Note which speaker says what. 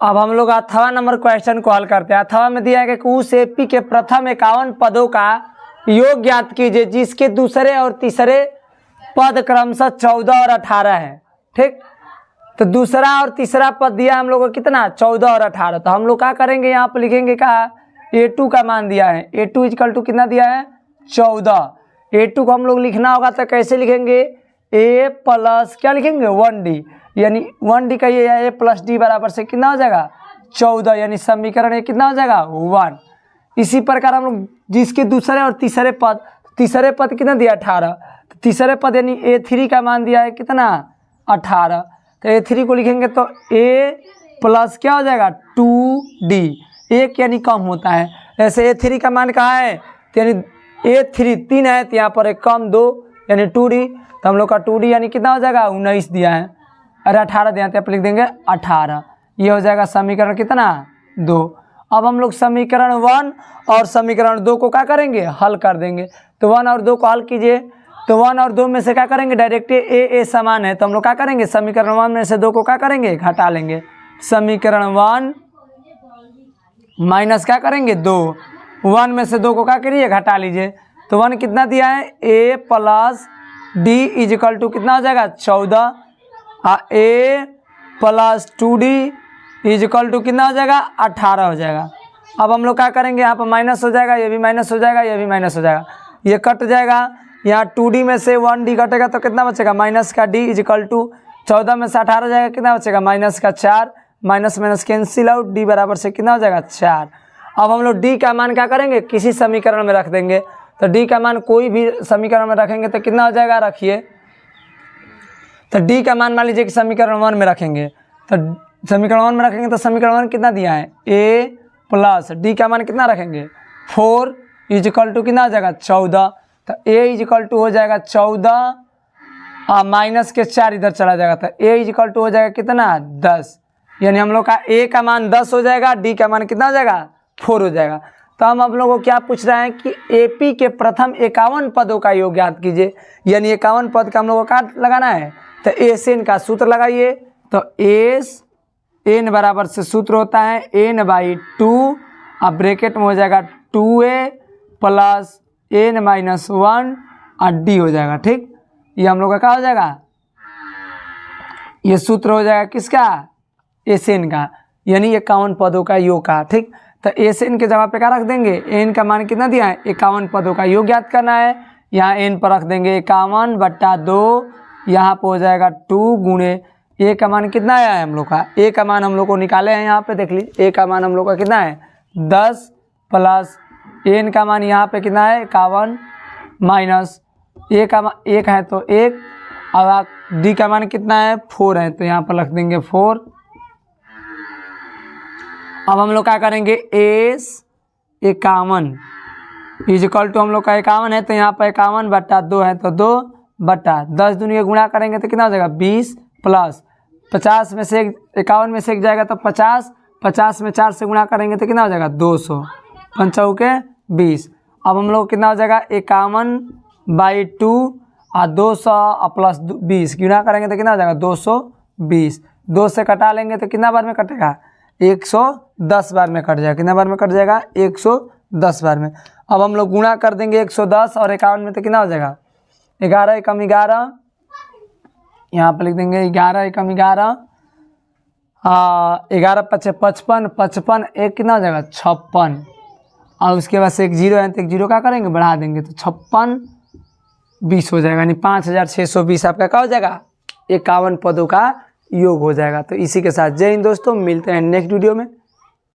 Speaker 1: अब हम लोग अथवा नंबर क्वेश्चन को हल करते हैं। अथवा में दिया है कि उस एपी के प्रथम 51 पदों का योग ज्ञात कीजिए जिसके दूसरे और तीसरे पद क्रमशः 14 और 18 है। ठीक, तो दूसरा और तीसरा पद दिया हम लोग को कितना 14 और 18। तो हम लोग क्या करेंगे, यहाँ पर लिखेंगे क्या, A2 का मान दिया है, A2 इक्वल टू कितना दिया है 14। A2 को हम लोग लिखना होगा तो कैसे लिखेंगे, A प्लस क्या लिखेंगे 1D, यानी 1D का ये A प्लस D बराबर से कितना हो जाएगा 14, यानी समीकरण ये कितना हो जाएगा 1। इसी प्रकार हम लोग जिसके दूसरे और तीसरे पद कितना दिया 18, तो तीसरे पद यानी A3 का मान दिया है कितना 18। तो A3 को लिखेंगे तो A प्लस क्या हो जाएगा 2D, एक यानी कम होता है। ऐसे A3 का मान कहाँ है, तो यानी A3 3 है तो यहाँ पर एक कम 2 यानी 2D, तो हम लोग का 2D यानी कितना हो जाएगा 19 दिया है, अरे 18 दिया है तो लिख देंगे 18। ये हो जाएगा समीकरण कितना 2। अब हम लोग समीकरण 1 और समीकरण 2 को क्या करेंगे, हल कर देंगे। तो 1 और 2 को हल कीजिए, तो 1 और 2 में से क्या करेंगे, डायरेक्ट ए समान है तो हम लोग क्या करेंगे, समीकरण 1 में से 2 को क्या करेंगे, घटा लेंगे। समीकरण 1 माइनस क्या करेंगे 2, 1 में से 2 को क्या करिए घटा लीजिए। तो 1 कितना दिया है A plus D is equal to कितना हो जाएगा 14, A plus 2D is equal to कितना हो जाएगा 18 हो जाएगा। अब हम लोग क्या करेंगे, यहाँ पर माइनस हो जाएगा, ये भी माइनस हो जाएगा, ये भी माइनस हो जाएगा, ये कट जाएगा। यहाँ 2D में से 1D कटेगा तो कितना बचेगा माइनस का D इजिकल टू 14 में से 18 जाएगा, कितना बचेगा माइनस का 4, minus minus cancel out, D बराबर से कितना हो जाएगा 4। अब हम लोग D का मान क्या करेंगे, किसी समीकरण में रख देंगे। तो D का मान कोई भी समीकरण में रखेंगे तो कितना हो जाएगा, रखिए। तो D का मान मान लीजिए कि समीकरण 1 में रखेंगे, तो समीकरण 1 में रखेंगे तो समीकरण 1 कितना दिया है A प्लस D का मान कितना रखेंगे 4 इजिकल टू कितना हो जाएगा 14। तो A इजिकल टू हो जाएगा 14 माइनस के 4 इधर चला जाएगा, तो A इजिकल टू हो जाएगा कितना 10, यानी हम लोग का A का मान 10 हो जाएगा, D का मान कितना हो जाएगा 4 हो जाएगा। तो हम लोगों को क्या पूछ रहे हैं कि AP के प्रथम 51 पदों का योग ज्ञात कीजिए, यानी 51 पद का हम लोगों को क्या लगाना है, तो एन का सूत्र लगाइए। तो एन बराबर से सूत्र होता है n/2, अब ब्रैकेट में हो जाएगा 2a प्लस n-1 और d हो जाएगा। ठीक, ये हम लोग का क्या हो जाएगा, ये सूत्र हो जाएगा किसका, एन का, यानी 51 पदों का योग का। ठीक, तो एन के जगह पे क्या रख देंगे, एन का मान कितना दिया है 51 पदों का योग ज्ञात करना है। यहाँ एन पर रख देंगे 51/2, यहाँ पर हो जाएगा 2 गुणे ए का मान कितना आया है हम लोग का, ए का मान हम लोग को निकाले हैं, यहाँ पे देख लीजिए ए का मान हम लोग का कितना है 10 प्लस एन का मान यहाँ पे कितना है 51 माइनस ए का मान 1 है तो 1, अब डी का मान कितना है 4 है तो यहाँ पर रख देंगे 4। अब हम लोग क्या करेंगे, एस 51 इजिकल टू हम लोग का 51 है तो यहाँ पर 51/2 है तो 2/10 दुनिया गुणा करेंगे तो कितना हो जाएगा 20 प्लस 50 में से 51 में से 1 जाएगा तो 50, 50 में 4 से गुणा करेंगे तो कितना हो जाएगा 200, 5 के 20। अब हम लोग कितना हो जाएगा 51/2 और 200 प्लस 20 गुणा करेंगे तो कितना हो जाएगा 220, 2 से कटा लेंगे तो कितना बार में कटेगा 110 बार में कट जाएगा, कितना बार में कट जाएगा 110 बार में। अब हम लोग गुणा कर देंगे 110 और 51 में तो कितना हो जाएगा 11 एकम 11, यहाँ पर लिख देंगे 11 एकम 11, 11×5 55, 55 एक कितना हो जाएगा 56, और उसके बाद से एक जीरो है तो एक जीरो क्या करेंगे बढ़ा देंगे तो 56 20 हो जाएगा, यानी 5620 आपका क्या हो जाएगा 51 पदों का योग हो जाएगा। तो इसी के साथ जय हिंद दोस्तों, मिलते हैं नेक्स्ट वीडियो में।